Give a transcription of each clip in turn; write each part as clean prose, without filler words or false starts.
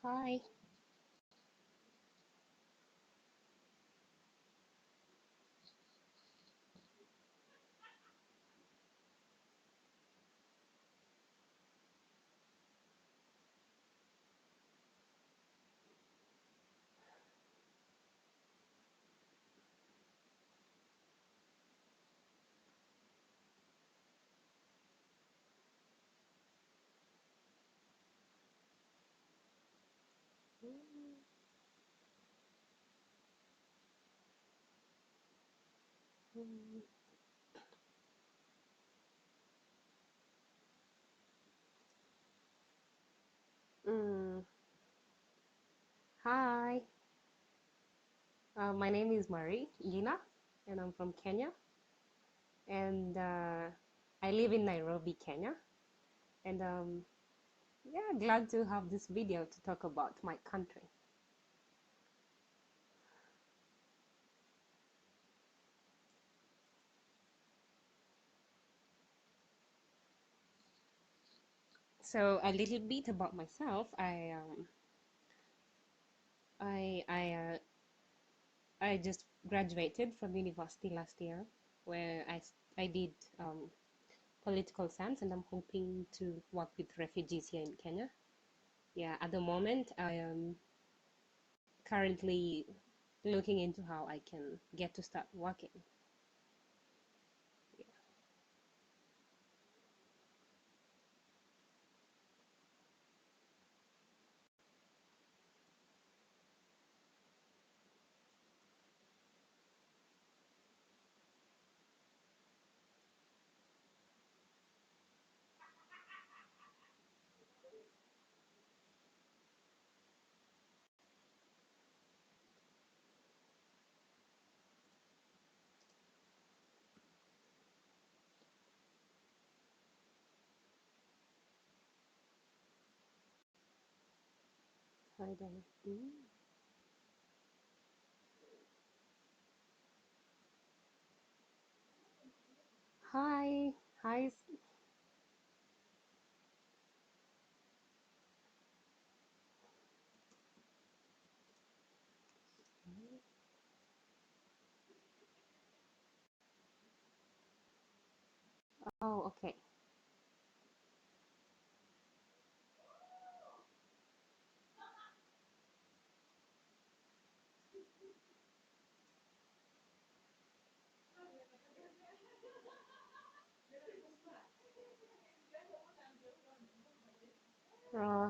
Hi. Mm, Hi. My name is Ngina, and I'm from Kenya. And I live in Nairobi, Kenya. And yeah, glad to have this video to talk about my country. So a little bit about myself. I just graduated from university last year, where I did political science, and I'm hoping to work with refugees here in Kenya. Yeah, at the moment, I am currently looking into how I can get to start working. Hi there. Hi, hi. Oh, okay. Uh,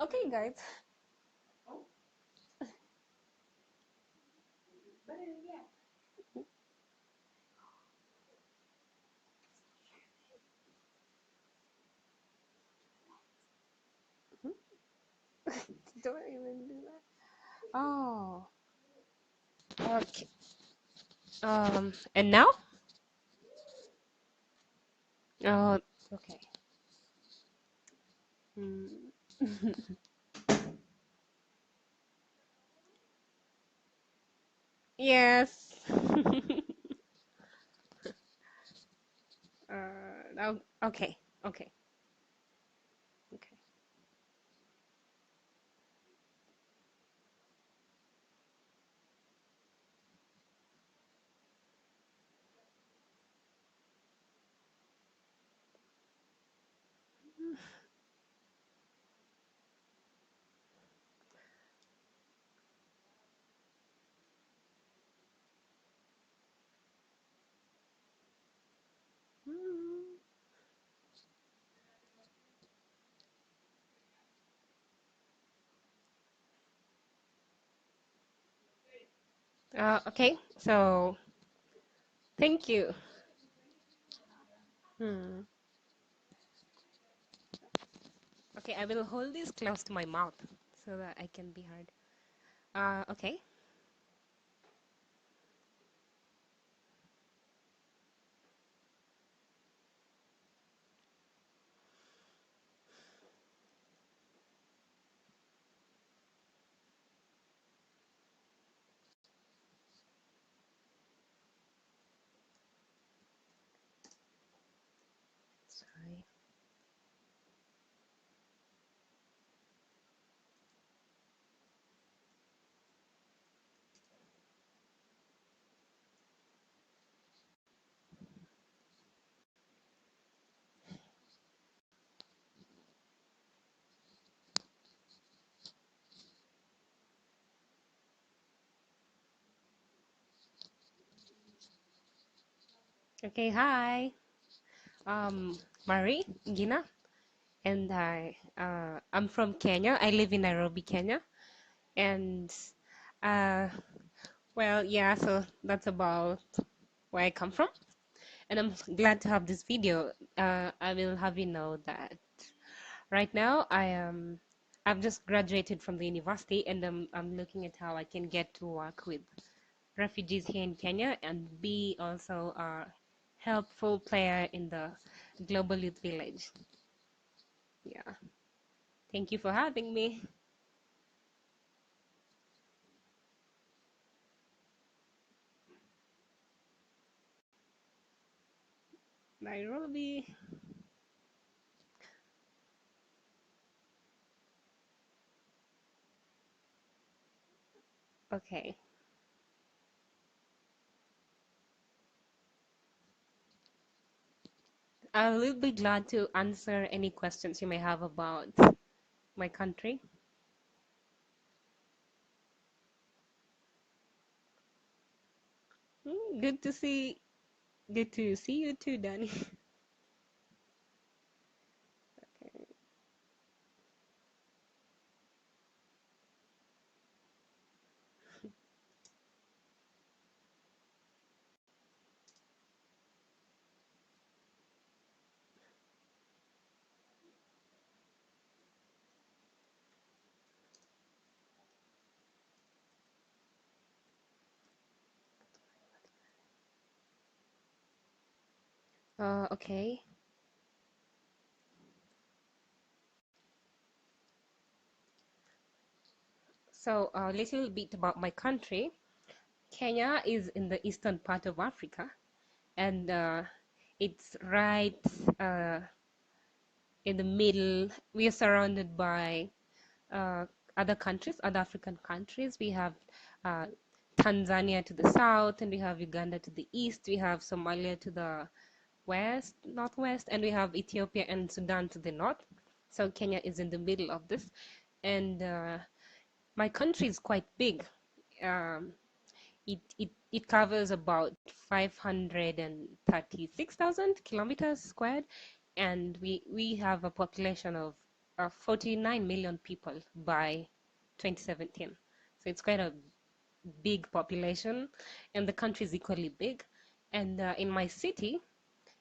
okay, guys. Don't even do that. Oh, okay. And now? Oh, okay. Mm. Yes. Okay. Okay. Okay. Mm. Okay. So, thank you. Hmm. Okay, I will hold this close to my mouth so that I can be heard. Okay. Sorry. Okay, hi. Um, Marie, Ngina, and I'm from Kenya. I live in Nairobi, Kenya. And uh, well, yeah, so that's about where I come from. And I'm glad to have this video. I will have you know that right now I've just graduated from the university and I'm looking at how I can get to work with refugees here in Kenya and be also a helpful player in the Global Youth Village. Yeah. Thank you for having me. Nairobi. Okay. I will be glad to answer any questions you may have about my country. Good to see. Good to see you too, Danny. Okay. Okay. So a little bit about my country. Kenya is in the eastern part of Africa, and it's right uh, in the middle. We are surrounded by uh, other countries, other African countries. We have uh, Tanzania to the south, and we have Uganda to the east. We have Somalia to the west, northwest, and we have Ethiopia and Sudan to the north. So Kenya is in the middle of this, and my country is quite big. Um, it covers about 536,000 kilometers squared, and we have a population of 49 million people by 2017. So it's quite a big population, and the country is equally big. And in my city,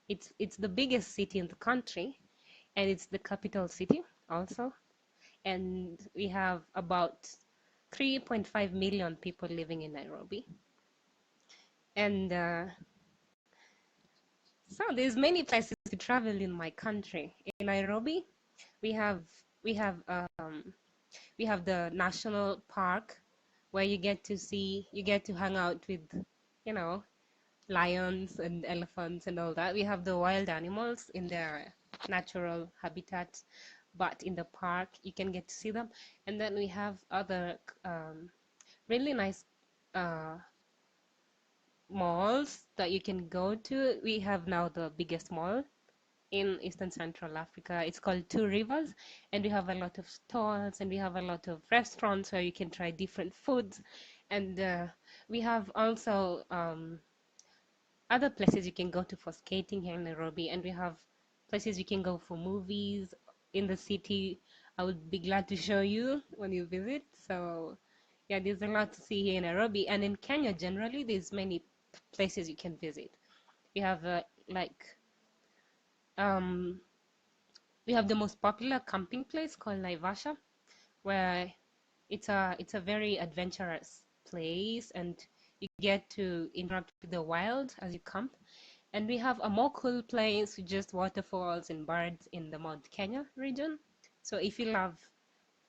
it's the biggest city in the country, and it's the capital city also. And we have about 3.5 million people living in Nairobi. And so there's many places to travel in my country. In Nairobi, we have we have um, we have the national park where you get to hang out with, you know, lions and elephants and all that. We have the wild animals in their natural habitat, but in the park you can get to see them. And then we have other really nice uh, malls that you can go to. We have now the biggest mall in Eastern Central Africa. It's called Two Rivers, and we have a lot of stalls and we have a lot of restaurants where you can try different foods. And we have also other places you can go to for skating here in Nairobi, and we have places you can go for movies in the city. I would be glad to show you when you visit. So yeah, there's a lot to see here in Nairobi, and in Kenya generally, there's many places you can visit. We have like um, we have the most popular camping place called Naivasha, where it's a very adventurous place, and you get to interact with the wild as you camp. And we have a more cool place with just waterfalls and birds in the Mount Kenya region. So if you love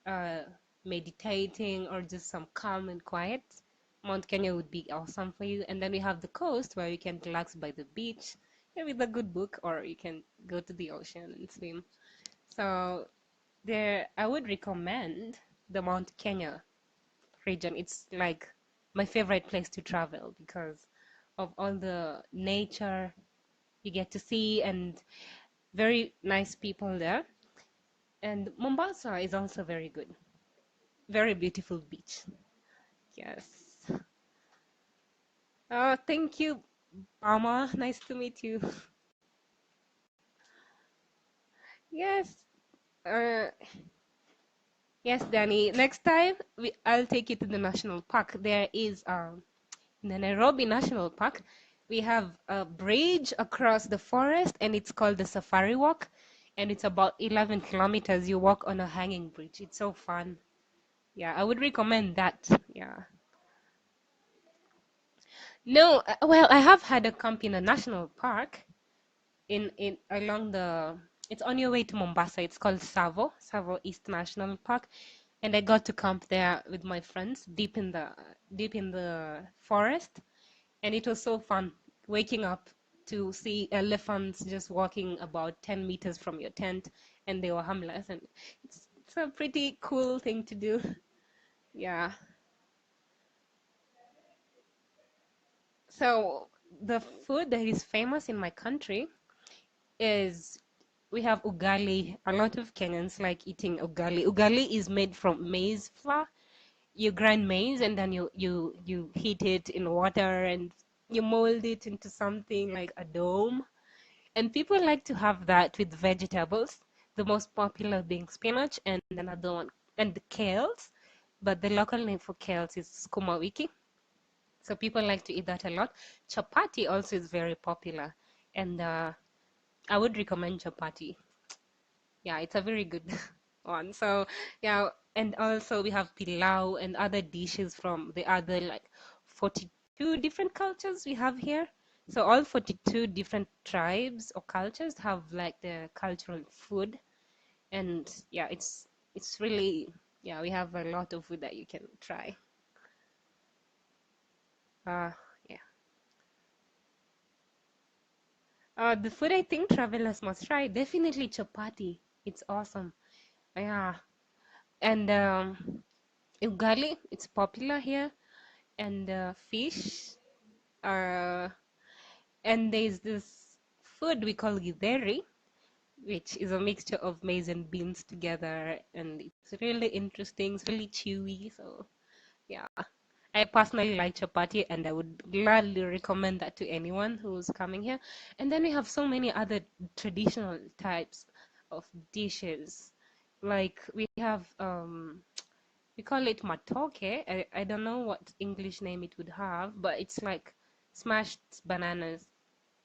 uh, meditating or just some calm and quiet, Mount Kenya would be awesome for you. And then we have the coast where you can relax by the beach, yeah, with a good book, or you can go to the ocean and swim. So there, I would recommend the Mount Kenya region. It's like my favorite place to travel because of all the nature you get to see and very nice people there. And Mombasa is also very good. Very beautiful beach. Yes. Thank you, Mama. Nice to meet you. Yes. Uh, yes, Danny. Next time I'll take you to the national park. There is in the Nairobi National Park, we have a bridge across the forest, and it's called the Safari Walk, and it's about 11 kilometers. You walk on a hanging bridge. It's so fun. Yeah, I would recommend that. Yeah. No, well, I have had a camp in a national park in along the. It's on your way to Mombasa. It's called Savo East National Park, and I got to camp there with my friends deep in the forest, and it was so fun waking up to see elephants just walking about 10 meters from your tent, and they were harmless, and it's a pretty cool thing to do. Yeah. So the food that is famous in my country is we have ugali. A lot of Kenyans like eating ugali. Ugali is made from maize flour. You grind maize and then you heat it in water and you mold it into something like a dome. And people like to have that with vegetables. The most popular being spinach and another one and the kales. But the local name for kales is sukuma wiki. So people like to eat that a lot. Chapati also is very popular, and I would recommend chapati. Yeah, it's a very good one. So yeah, and also we have pilau and other dishes from the other like 42 different cultures we have here. So all 42 different tribes or cultures have like their cultural food, and yeah, it's really yeah, we have a lot of food that you can try. Yeah. The food I think travelers must try, definitely chapati. It's awesome. Yeah. And ugali, it's popular here. And fish. Uh, and there's this food we call githeri. which is a mixture of maize and beans together, and it's really interesting. It's really chewy. So yeah, I personally like chapati, and I would gladly recommend that to anyone who's coming here. And then we have so many other traditional types of dishes. Like we have we call it matoke. I don't know what English name it would have, but it's like smashed bananas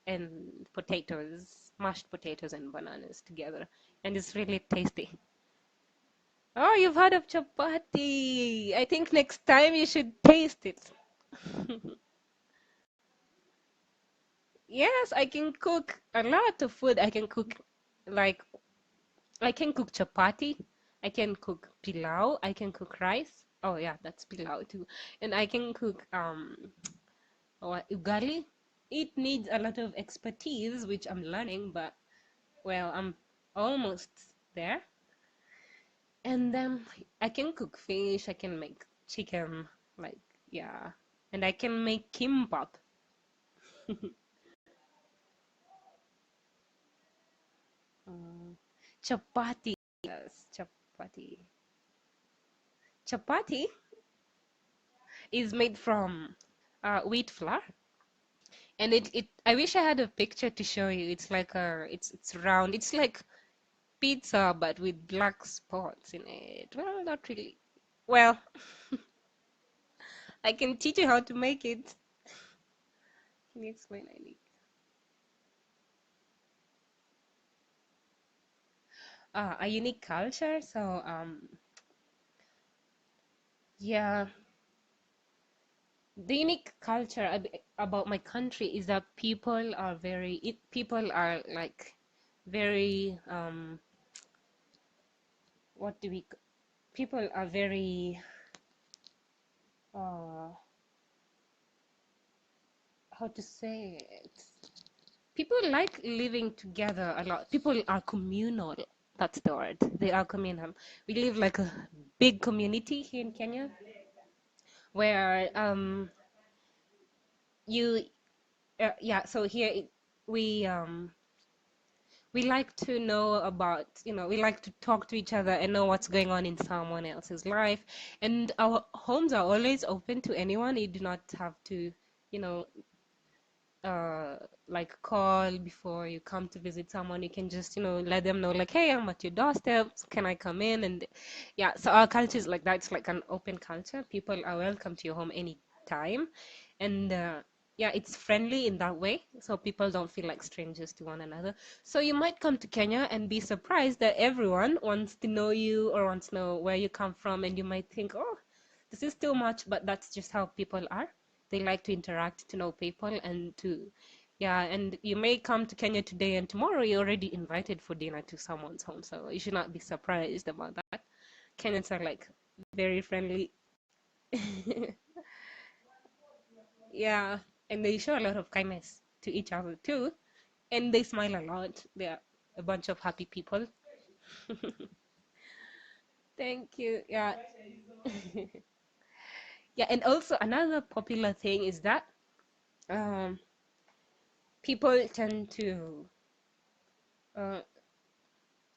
and potatoes, mashed potatoes and bananas together, and it's really tasty. Oh, you've heard of chapati. I think next time you should taste it. Yes, I can cook a lot of food. I can cook like I can cook chapati. I can cook pilau. I can cook rice. Oh yeah, that's pilau too. And I can cook ugali. It needs a lot of expertise, which I'm learning, but well, I'm almost there. And then I can cook fish. I can make chicken. Like yeah, and I can make kimbap. Uh, chapati. Yes, chapati. Chapati is made from wheat flour, and it I wish I had a picture to show you. It's like it's round. It's like pizza but with black spots in it. Well, not really. Well, I can teach you how to make it. Can you explain, Eileen? A unique culture. So yeah, the unique culture about my country is that people are like very what do we people are very uh how to say it, people like living together a lot. People are communal. That's the word. They are communal. We live like a big community here in Kenya where you yeah, so here we like to know about, we like to talk to each other and know what's going on in someone else's life. And our homes are always open to anyone. You do not have to, you know, uh, like call before you come to visit someone. You can just, let them know, like, hey, I'm at your doorstep. Can I come in? And yeah, so our culture is like that. It's like an open culture. People are welcome to your home anytime. And yeah, it's friendly in that way. So people don't feel like strangers to one another. So you might come to Kenya and be surprised that everyone wants to know you or wants to know where you come from. And you might think, oh, this is too much, but that's just how people are. They like to interact, to know people, and to, yeah, and you may come to Kenya today and tomorrow you're already invited for dinner to someone's home. So you should not be surprised about that. Kenyans are like very friendly. Yeah, and they show a lot of kindness to each other too. And they smile a lot. They're a bunch of happy people. Thank you. Yeah. Yeah, and also another popular thing is that um, people tend uh,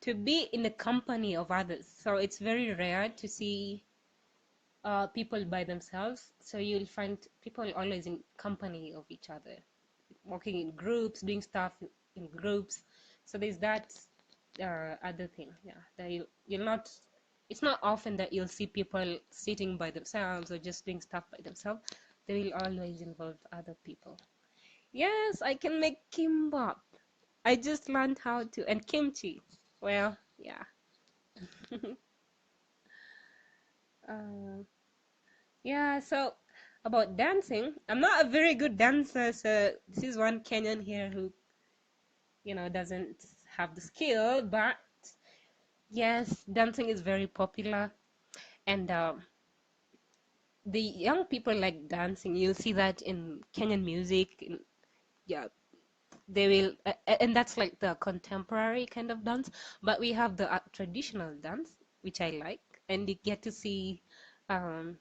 to be in the company of others. So it's very rare to see people by themselves. So you'll find people always in company of each other, working in groups, doing stuff in groups. So there's that other thing, yeah. That you'll not. It's not often that you'll see people sitting by themselves or just doing stuff by themselves. They will always involve other people. Yes, I can make kimbap. I just learned how to, and kimchi. Well, yeah. Uh, yeah, so about dancing, I'm not a very good dancer, so this is one Kenyan here who, doesn't have the skill, but yes, dancing is very popular, and the young people like dancing. You'll see that in Kenyan music, yeah, they will, and that's like the contemporary kind of dance, but we have the traditional dance, which I like, and you get to see um,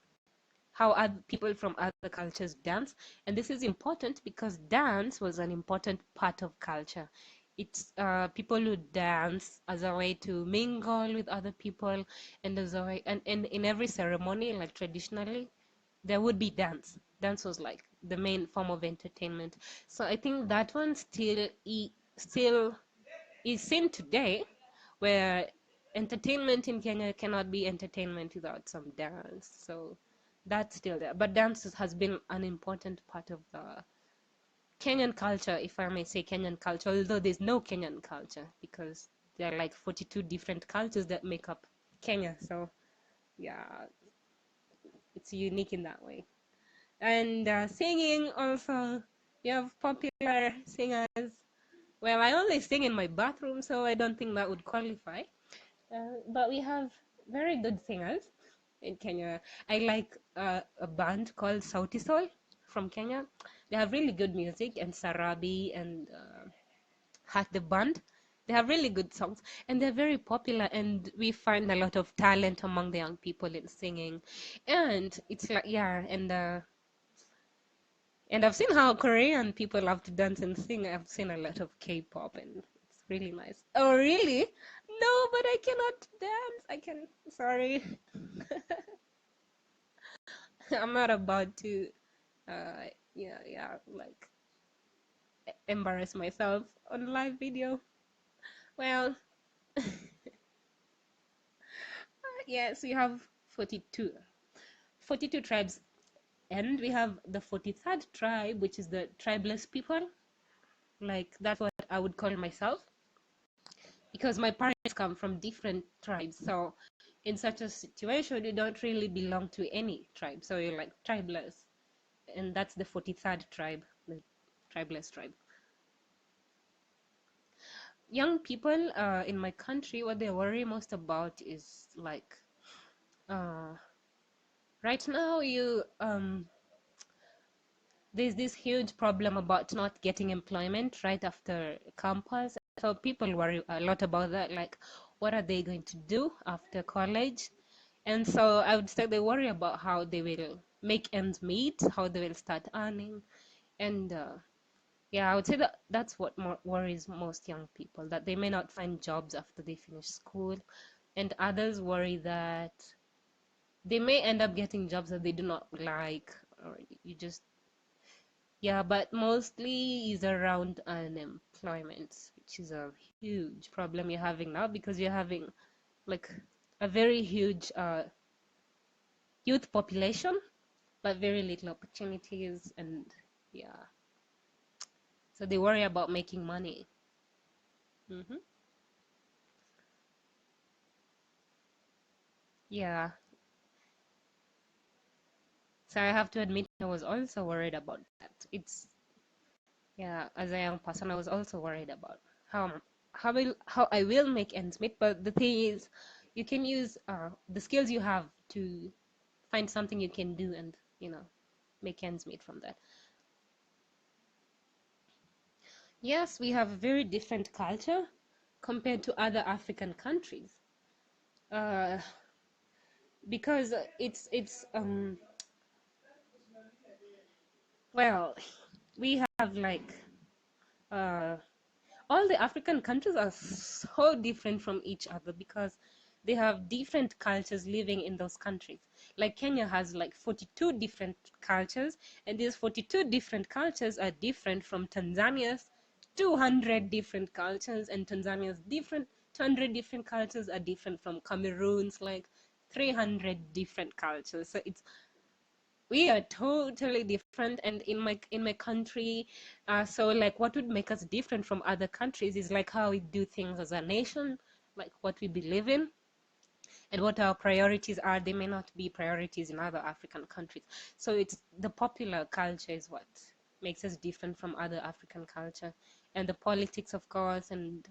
how other people from other cultures dance. And this is important because dance was an important part of culture. it's people who dance as a way to mingle with other people, and as a way, and in every ceremony, like traditionally, there would be dance. Dance was like the main form of entertainment. So I think that one still is seen today, where entertainment in Kenya cannot be entertainment without some dance. So that's still there. But dance has been an important part of the Kenyan culture, if I may say Kenyan culture, although there's no Kenyan culture because there are like 42 different cultures that make up Kenya. So yeah, it's unique in that way. And singing also, you have popular singers. Well, I only sing in my bathroom, so I don't think that would qualify. But we have very good singers in Kenya. I like a band called Sauti Sol from Kenya. They have really good music, and Sarabi and Hat the band. They have really good songs, and they're very popular, and we find a lot of talent among the young people in singing. And it's like, yeah, and I've seen how Korean people love to dance and sing. I've seen a lot of K-pop, and it's really nice. Oh, really? No, but I cannot dance. I can. Sorry, I'm not about to. Yeah, like embarrass myself on live video. Well, yes, we have 42, 42 tribes, and we have the 43rd tribe, which is the tribeless people. Like that's what I would call myself, because my parents come from different tribes. So in such a situation, you don't really belong to any tribe. So you're like tribeless. And that's the 43rd tribe, the tribeless tribe. Young people in my country, what they worry most about is like, uh, right now, there's this huge problem about not getting employment right after campus. So people worry a lot about that, like what are they going to do after college? And so I would say they worry about how they will make ends meet, how they will start earning. And yeah, I would say that that's what worries most young people, that they may not find jobs after they finish school. And others worry that they may end up getting jobs that they do not like, or you just, yeah, but mostly is around unemployment, which is a huge problem you're having now, because you're having like a very huge youth population, but very little opportunities. And yeah, so they worry about making money. Hmm. Yeah, so I have to admit I was also worried about that. It's, yeah, as a young person, I was also worried about how how I will make ends meet. But the thing is, you can use the skills you have to find something you can do, and make ends meet from that. Yes, we have a very different culture compared to other African countries, uh, because it's well, we have like uh, all the African countries are so different from each other, because they have different cultures living in those countries. Like Kenya has like 42 different cultures, and these 42 different cultures are different from Tanzania's 200 different cultures, and Tanzania's different 200 different cultures are different from Cameroon's like 300 different cultures. So we are totally different. And in my country, so like what would make us different from other countries is like how we do things as a nation, like what we believe in and what our priorities are. They may not be priorities in other African countries. So it's the popular culture is what makes us different from other African culture, and the politics, of course, and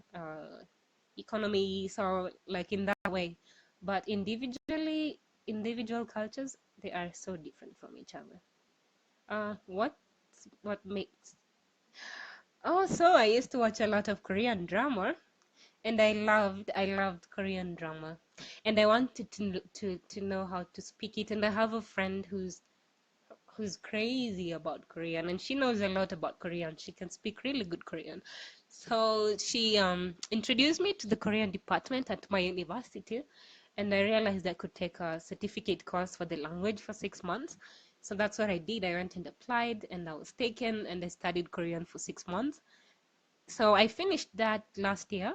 economy. So like in that way, but individually, individual cultures, they are so different from each other. What makes, oh, so I used to watch a lot of Korean drama, and I loved Korean drama, and I wanted to know how to speak it. And I have a friend who's crazy about Korean, and she knows a lot about Korean. She can speak really good Korean. So she introduced me to the Korean department at my university, and I realized I could take a certificate course for the language for 6 months. So that's what I did. I went and applied, and I was taken, and I studied Korean for 6 months. So I finished that last year,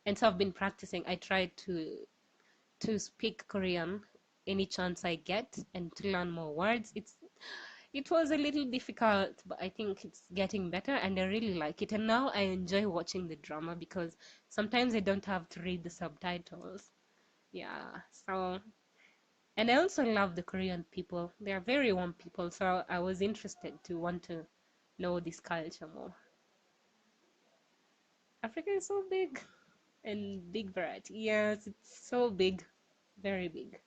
and so I've been practicing. I try to speak Korean any chance I get and to learn more words. It was a little difficult, but I think it's getting better and I really like it. And now I enjoy watching the drama because sometimes I don't have to read the subtitles. Yeah, so and I also love the Korean people. They are very warm people, so I was interested to want to know this culture more. Africa is so big and big variety. Yes, it's so big, very big.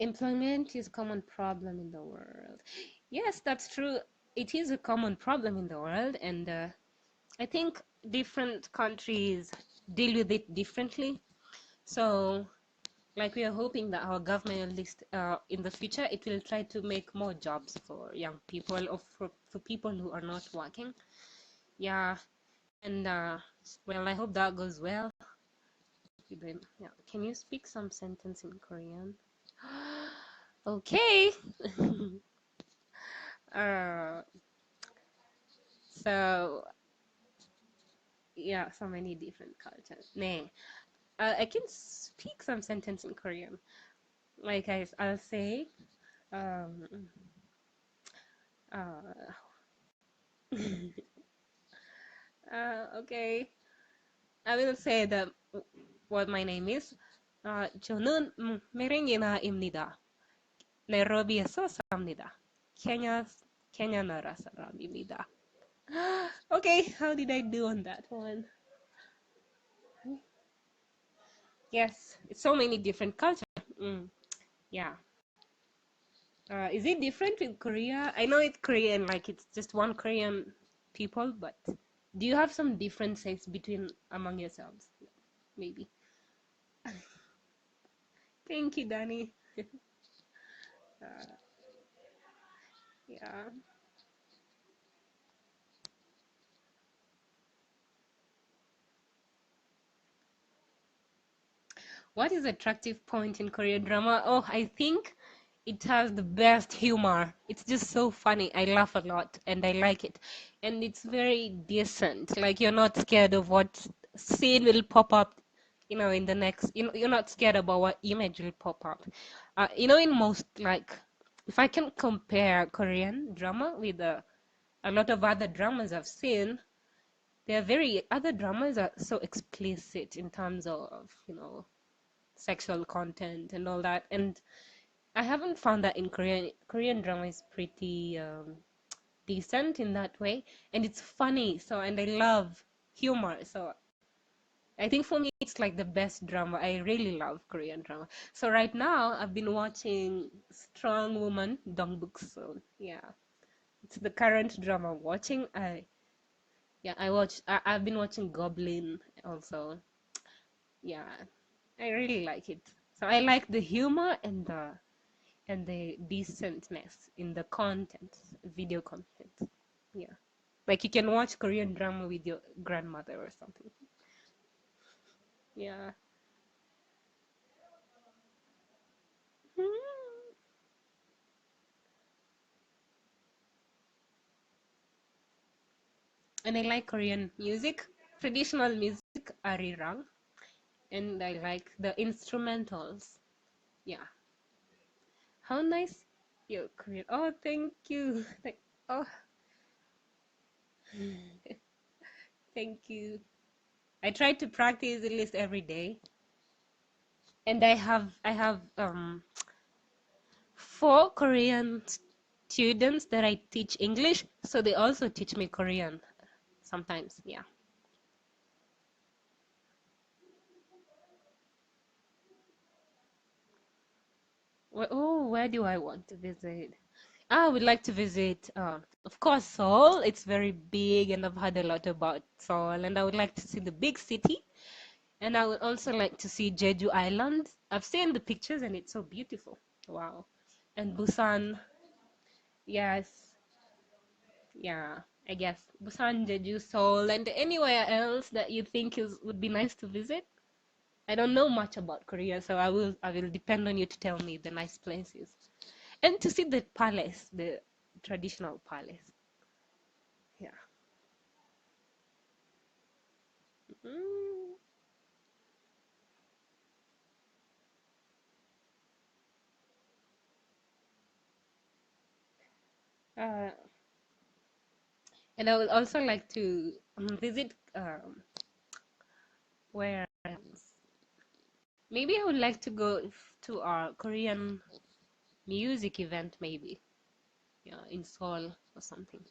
Employment is a common problem in the world. Yes, that's true. It is a common problem in the world, and I think different countries deal with it differently. So, like we are hoping that our government, at least in the future, it will try to make more jobs for young people or for people who are not working. Yeah, and well, I hope that goes well. Yeah. Can you speak some sentence in Korean? Okay. uh, so yeah, so many different cultures. 네. I can speak some sentence in Korean. Like I'll say, um, uh, okay. I will say that what my name is. 저는 메랭이나입니다. 나이로비에서 삽니다. 케냐 나라 사람입니다. Okay, how did I do on that one? Yes, it's so many different cultures. Yeah. Is it different with Korea? I know it's Korean, like it's just one Korean people, but do you have some differences between among yourselves? Maybe. Thank you, Danny. Yeah. What is attractive point in Korean drama? Oh, I think it has the best humor. It's just so funny. I laugh a lot and I like it. And it's very decent. Like you're not scared of what scene will pop up, in the next, you're not scared about what image will pop up. In most, like, if I can compare Korean drama with a lot of other dramas I've seen, other dramas are so explicit in terms of, sexual content and all that. And I haven't found that in Korean. Korean drama is pretty decent in that way, and it's funny. So, and I love humor. So, I think for me, it's like the best drama. I really love Korean drama. So right now, I've been watching Strong Woman Dongbuk. So yeah, it's the current drama I'm watching. I've been watching Goblin also. Yeah, I really like it. So I like the humor and the decentness in the content, video content. Yeah. Like you can watch Korean drama with your grandmother or something. Yeah. And I like Korean music, traditional music, arirang, and I like the instrumentals. Yeah. How nice your Korean. Oh, thank you. Oh, thank you. I try to practice at least every day. And I have 4 Korean students that I teach English, so they also teach me Korean sometimes. Yeah. Where do I want to visit? I would like to visit, of course, Seoul. It's very big, and I've heard a lot about Seoul, and I would like to see the big city. And I would also like to see Jeju Island. I've seen the pictures, and it's so beautiful. Wow. And Busan, yes, yeah. I guess Busan, Jeju, Seoul, and anywhere else that you think would be nice to visit. I don't know much about Korea, so I will depend on you to tell me the nice places and to see the palace, the traditional palace. Yeah. Mm. Uh, and I would also like to visit where else? Maybe I would like to go to a Korean music event, maybe. Yeah, in Seoul or something.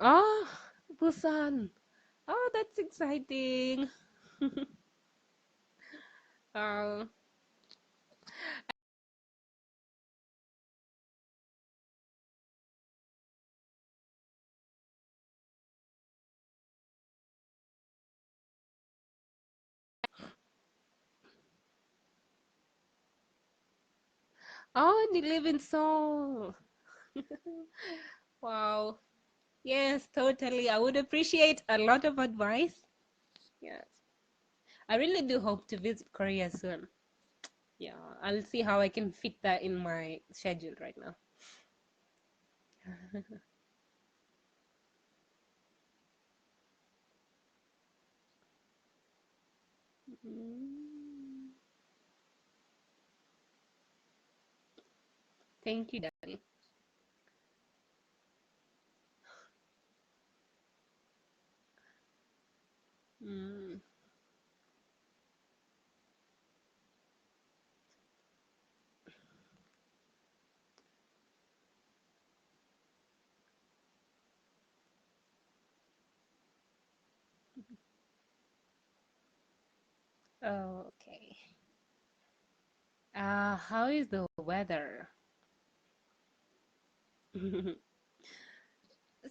Oh, Busan. Oh, that's exciting. Oh, oh, and you live in Seoul. Wow. Yes, totally. I would appreciate a lot of advice. Yes. I really do hope to visit Korea soon. Yeah, I'll see how I can fit that in my schedule right now. Mm. Thank you, Daddy. Mm. Okay. How is the weather?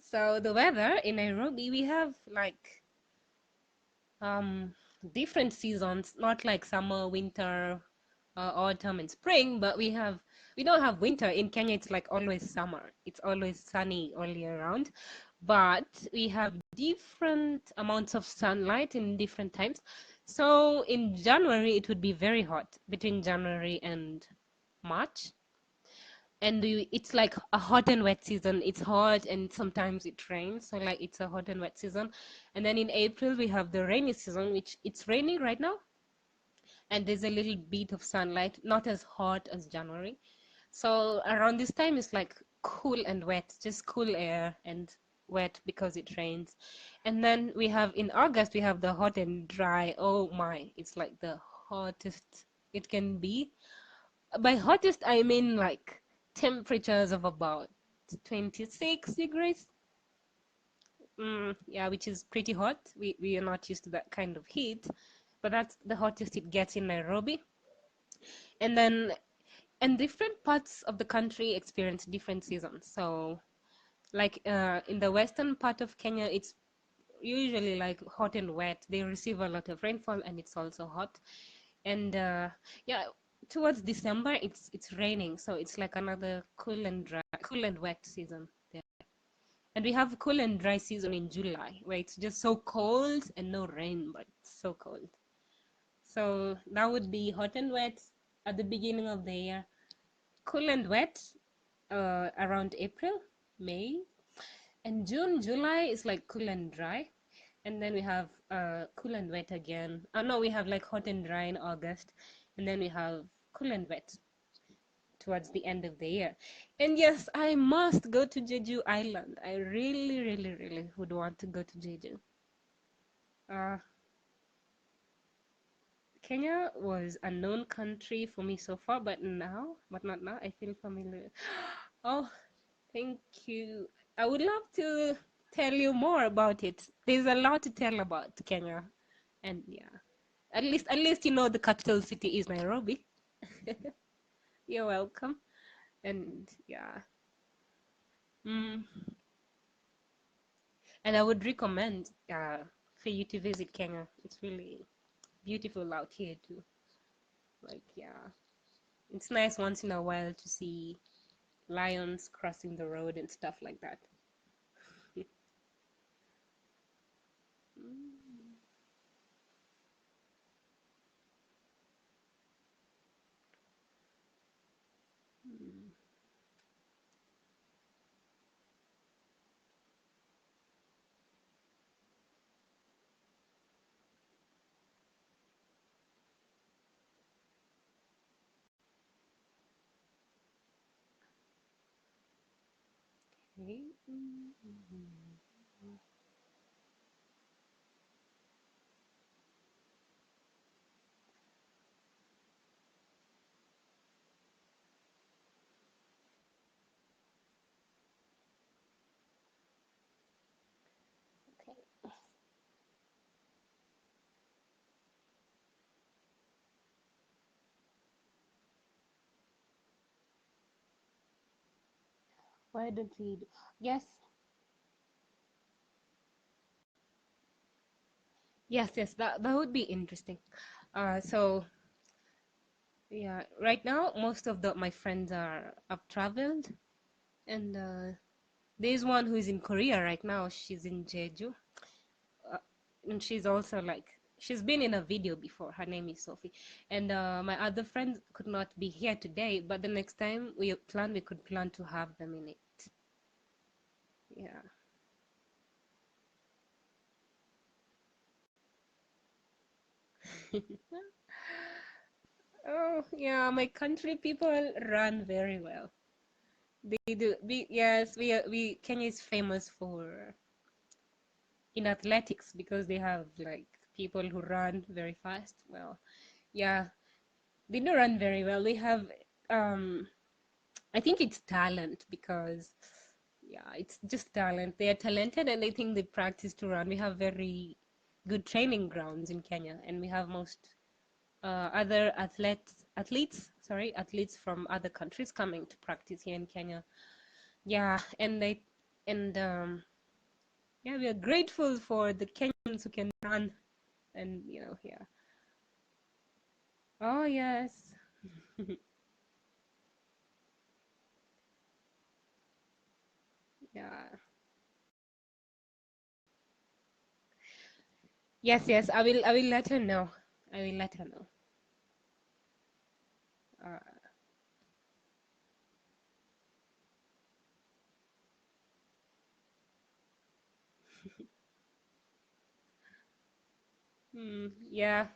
So the weather in Nairobi, we have like um different seasons, not like summer, winter, autumn, and spring, but we don't have winter. In Kenya, it's like always summer. It's always sunny all year round. But we have different amounts of sunlight in different times. So in January, it would be very hot between January and March. And it's like a hot and wet season. It's hot and sometimes it rains, so like it's a hot and wet season. And then in April we have the rainy season, which it's raining right now, and there's a little bit of sunlight, not as hot as January. So around this time it's like cool and wet, just cool air and wet because it rains. And then we have in August we have the hot and dry. Oh my, it's like the hottest it can be. By hottest, I mean like temperatures of about 26 degrees. Yeah, which is pretty hot. We are not used to that kind of heat, but that's the hottest it gets in Nairobi. And then, and different parts of the country experience different seasons. So, like in the western part of Kenya, it's usually like hot and wet. They receive a lot of rainfall, and it's also hot. And yeah, towards December it's raining, so it's like another cool and dry, cool and wet season there. And we have cool and dry season in July, where it's just so cold and no rain, but it's so cold. So that would be hot and wet at the beginning of the year, cool and wet around April, May, and June, July is like cool and dry. And then we have cool and wet again. No, we have like hot and dry in August, and then we have cool and wet towards the end of the year. And yes, I must go to Jeju Island. I really, really, really would want to go to Jeju. Uh, Kenya was a known country for me so far, but not now, I feel familiar. Oh, thank you. I would love to tell you more about it. There's a lot to tell about Kenya. And yeah, at least you know the capital city is Nairobi. You're welcome. And yeah. Mm. And I would recommend for you to visit Kenya. It's really beautiful out here too. Like yeah. It's nice once in a while to see lions crossing the road and stuff like that. Okay. Okay. Why don't we do? Yes, yes, that would be interesting. So yeah, right now most of the my friends are up traveled, and there's one who is in Korea right now. She's in Jeju, uh, and she's also like she's been in a video before. Her name is Sophie, and my other friends could not be here today, but the next time we could plan to have them in it. Yeah. Oh, yeah, my country people run very well. They do. Yes, we Kenya is famous for in athletics because they have like people who run very fast. Well, yeah, they do run very well. They have um I think it's talent because yeah, it's just talent. They are talented and I think they practice to run. We have very good training grounds in Kenya and we have most other athletes from other countries coming to practice here in Kenya. Yeah, and yeah, we are grateful for the Kenyans who can run and yeah. Oh yes. Yeah. Yes, I will let her know. I will let her know. Uh, yeah.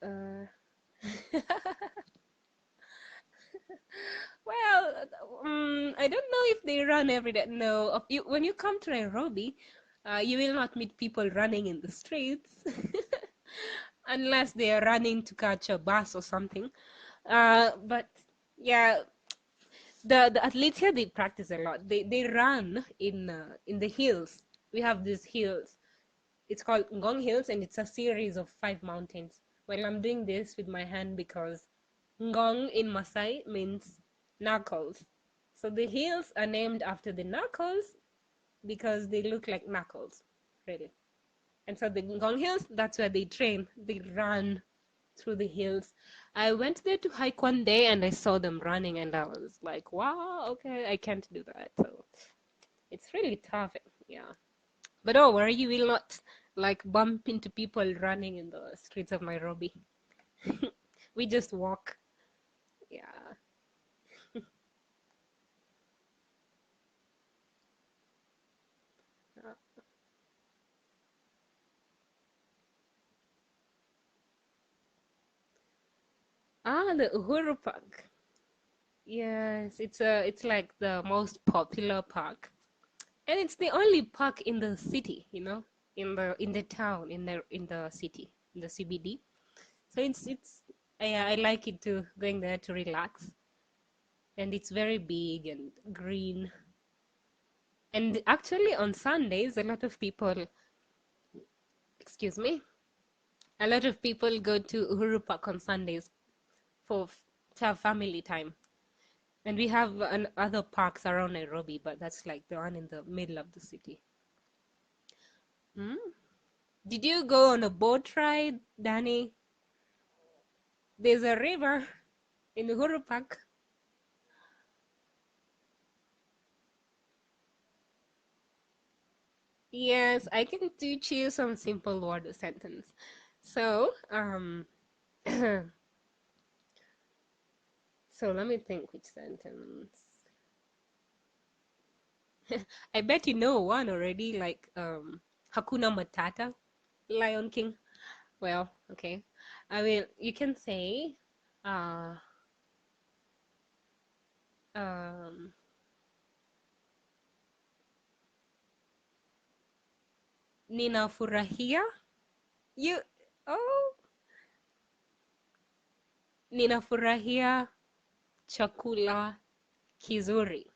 Uh, well, I don't know if they run every day. No, when you come to Nairobi, you will not meet people running in the streets unless they are running to catch a bus or something. But yeah, the athletes here they practice a lot. They run in the hills. We have these hills. It's called Ngong Hills, and it's a series of 5 mountains. Well, I'm doing this with my hand because Ngong in Maasai means knuckles. So the hills are named after the knuckles because they look like knuckles, really. And so the Ngong Hills, that's where they train. They run through the hills. I went there to hike one day and I saw them running and I was like, wow, okay, I can't do that. So it's really tough. Yeah. But don't worry, you will not like bump into people running in the streets of Nairobi. We just walk. Yeah. The Uhuru Park. Yes, it's like the most popular park. And it's the only park in the city, in the town, in the city, in the CBD. So it's I like it too, going there to relax. And it's very big and green. And actually on Sundays, excuse me, a lot of people go to Uhuru Park on Sundays for to have family time. And we have other parks around Nairobi, but that's like the one in the middle of the city. Hmm? Did you go on a boat ride, Danny? There's a river. in Uhuru Park. Yes, I can teach you some simple word sentence. So, so let me think which sentence. I bet you know one already, like Hakuna Matata, Lion King. Well, okay. I mean, you can say, uh, um, ninafurahia. You, oh, ninafurahia chakula kizuri.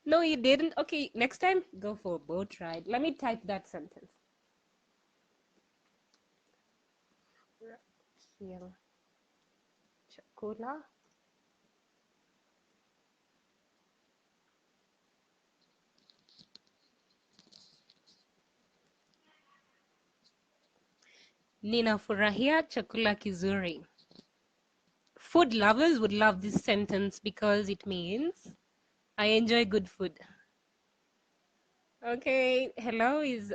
No, you didn't. Okay, next time, go for a boat ride. Let me type that sentence. Here, chakula. Ninafurahia chakula kizuri. Food lovers would love this sentence because it means I enjoy good food. Okay, hello is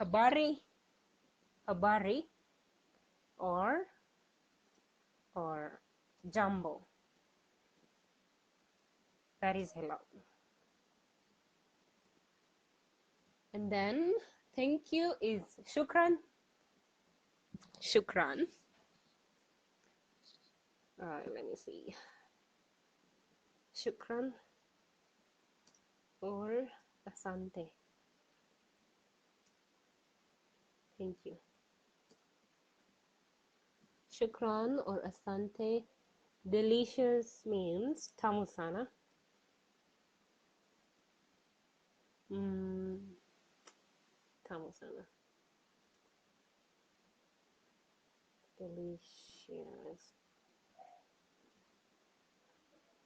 habari or or jambo. That is hello. And then thank you is shukran. Shukran. Let me see. Shukran or asante. Thank you. Shukran or asante. Delicious means tamu sana. Mm, tamu sana. Delicious.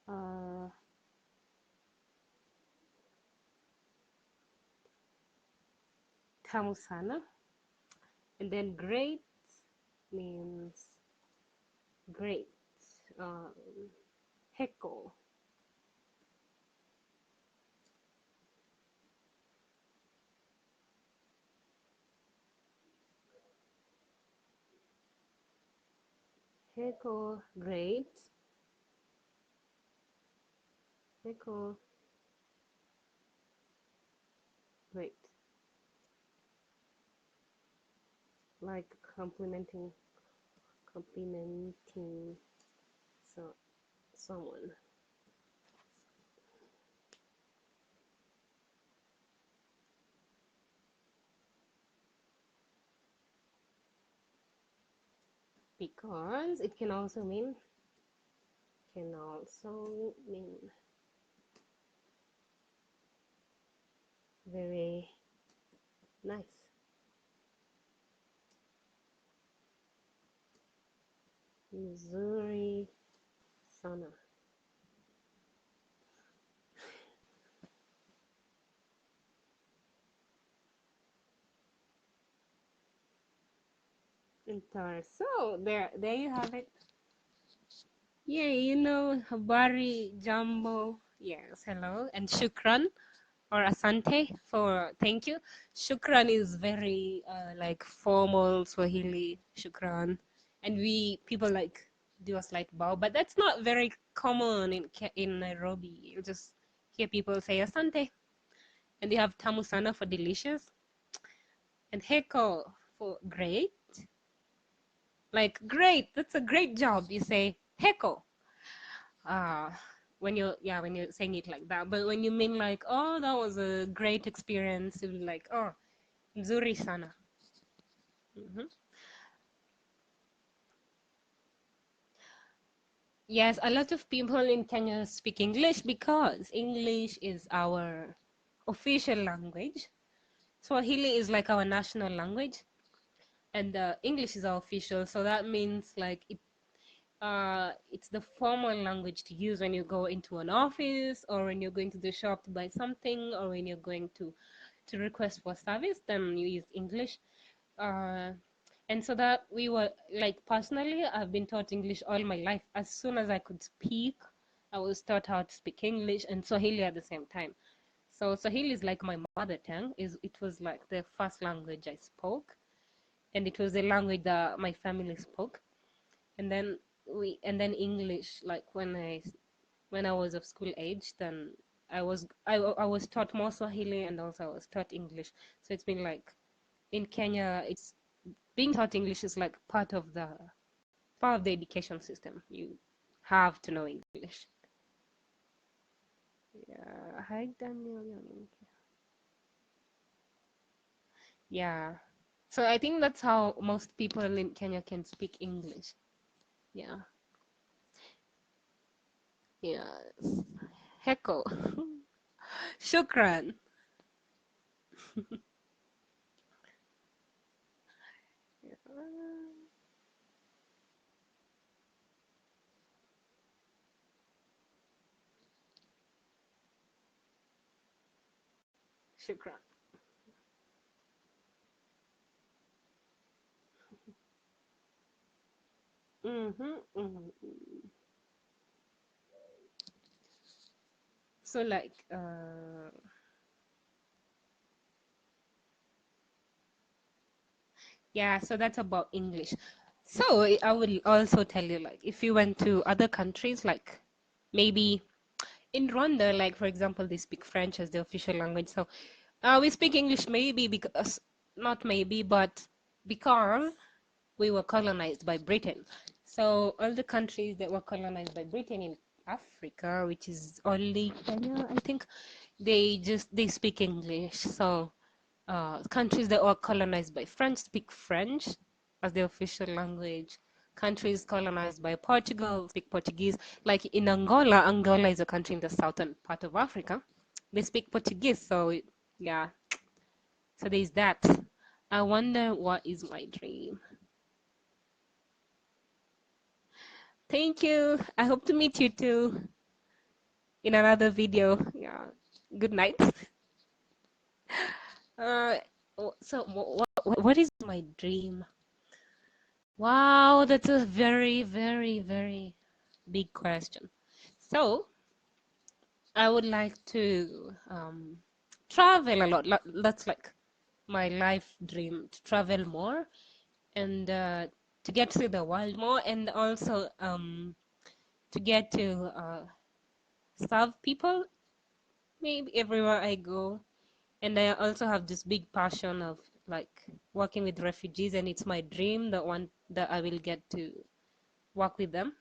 Uh, tamu sana. And then great means great. Um, heko. Heko, great. Heko, great. Like complimenting so someone. Because it can also mean very nice. Missouri sana. Entire. So there you have it. Yeah, you know, habari, jambo, yes, hello, and shukran or asante for thank you. Shukran is very like formal Swahili, shukran, and people like do a slight bow, but that's not very common in Nairobi. You just hear people say asante, and they have tamu sana for delicious, and heko for great. Like great, that's a great job. You say heko. uh when you're saying it like that, but when you mean like, oh, that was a great experience, it would be like, oh, nzuri sana. Hmm. Yes, a lot of people in Kenya speak English because English is our official language. Swahili is like our national language, and English is our official, so that means like it's the formal language to use when you go into an office, or when you're going to the shop to buy something, or when you're going to request for service, then you use English. Uh, and so that we were like, personally, I've been taught English all my life. As soon as I could speak, I was taught how to speak English and Swahili at the same time. So Swahili is like my mother tongue. Is It was like the first language I spoke, and it was the language that my family spoke. And then English, like when I was of school age, then I was taught more Swahili, and also I was taught English. So it's been like, in Kenya, it's being taught English is like part of the education system. You have to know English. Yeah. Hi, Daniel. Yeah. So I think that's how most people in Kenya can speak English. Yeah. Yeah. Heko. Shukran. Shukran. Mm-hmm, mm-hmm. So like, yeah, so that's about English. So I will also tell you, like, if you went to other countries, like maybe in Rwanda, like for example, they speak French as the official language. So we speak English maybe because, not maybe, but because we were colonized by Britain. So all the countries that were colonized by Britain in Africa, which is only Kenya, I think, they speak English. So countries that were colonized by French speak French as the official language. Countries colonized by Portugal speak Portuguese. Like in Angola, Angola is a country in the southern part of Africa. They speak Portuguese. So yeah, so there's that. I wonder what is my dream. Thank you. I hope to meet you too in another video. Yeah. Good night. Uh, so what is my dream? Wow, that's a very, very, very big question. So I would like to travel a lot. That's like my life dream, to travel more and to get to see the world more, and also to get to serve people maybe everywhere I go. And I also have this big passion of like working with refugees, and it's my dream that I will get to work with them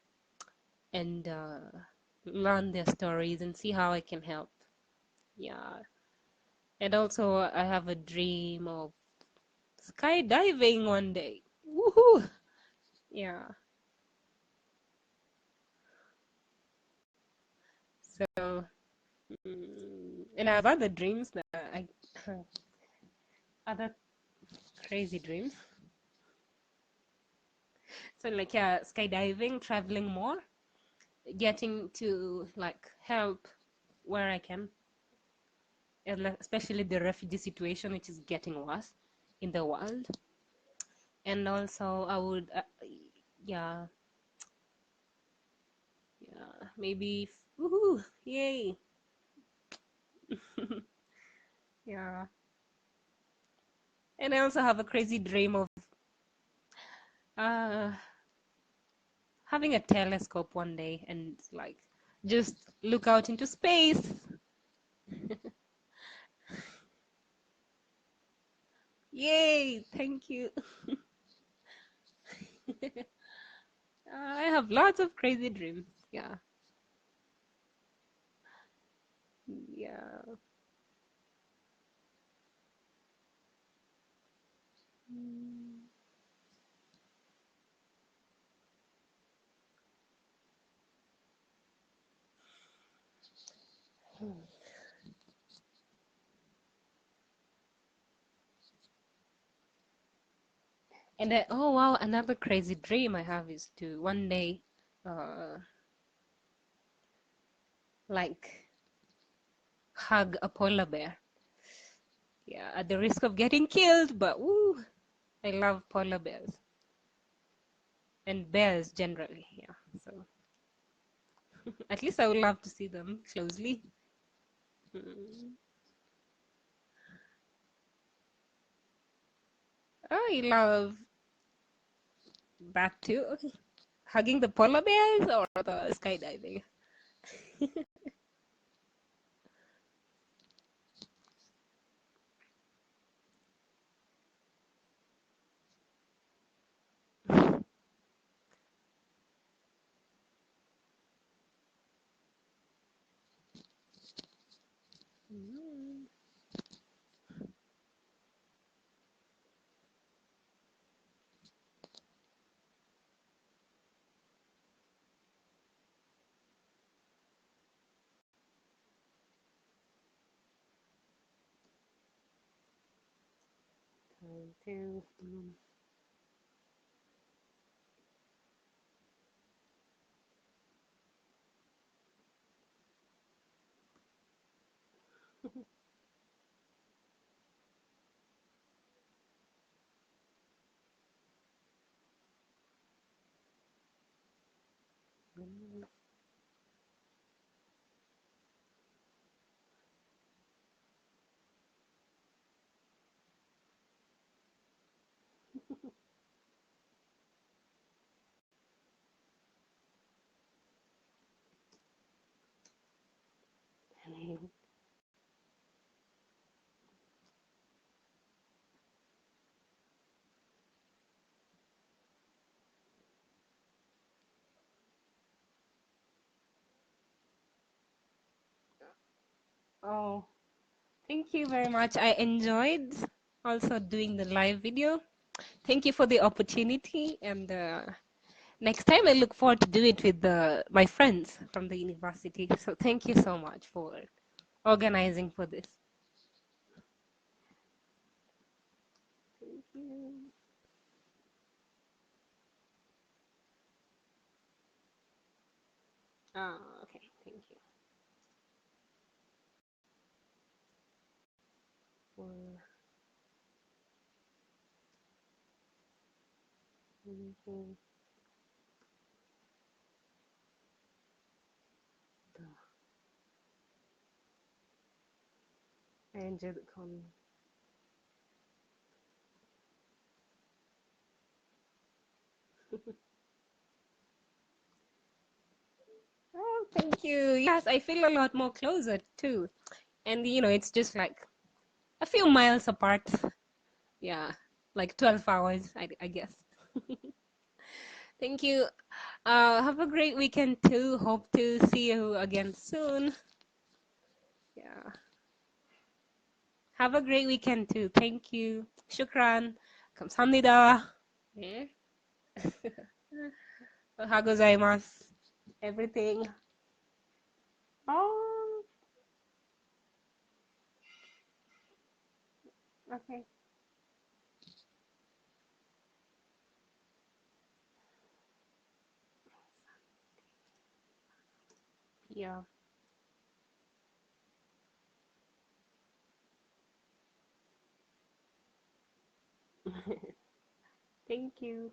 and learn their stories and see how I can help. Yeah. And also I have a dream of skydiving one day. Woohoo! Yeah. So, and I have other dreams that I other crazy dreams. So like, yeah, skydiving, traveling more, getting to like help where I can, and especially the refugee situation, which is getting worse in the world. And also I would, yeah, yeah, maybe, woohoo, yay. Yeah. And I also have a crazy dream of uh, having a telescope one day and like just look out into space. Yay, thank you. I have lots of crazy dreams. Yeah. Yeah. And oh wow, another crazy dream I have is to one day, uh, like hug a polar bear. Yeah, at the risk of getting killed, but woo, I love polar bears and bears generally. Yeah. So at least I would love to see them closely. Mm. I love that too. Hugging the polar bears or the skydiving? Mm. Time to. Oh, thank you very much. I enjoyed also doing the live video. Thank you for the opportunity, and next time I look forward to do it with my friends from the university. So thank you so much for organizing for this. Thank you. Okay, thank you. For the, I enjoyed the con. Oh, thank you. Yes, I feel a lot more closer too. And it's just like a few miles apart. Yeah, like 12 hours, I guess. Thank you. Have a great weekend too. Hope to see you again soon. Yeah. Have a great weekend too. Thank you. Shukran. 감사합니다. 네. 하고자이마스. Everything. Oh, okay. Yeah. Thank you.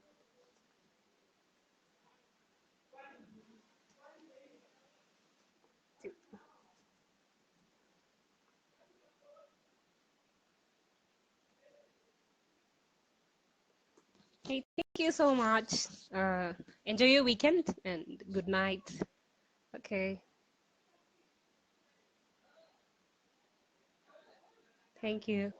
Okay, thank you so much. Enjoy your weekend and good night. Okay. Thank you.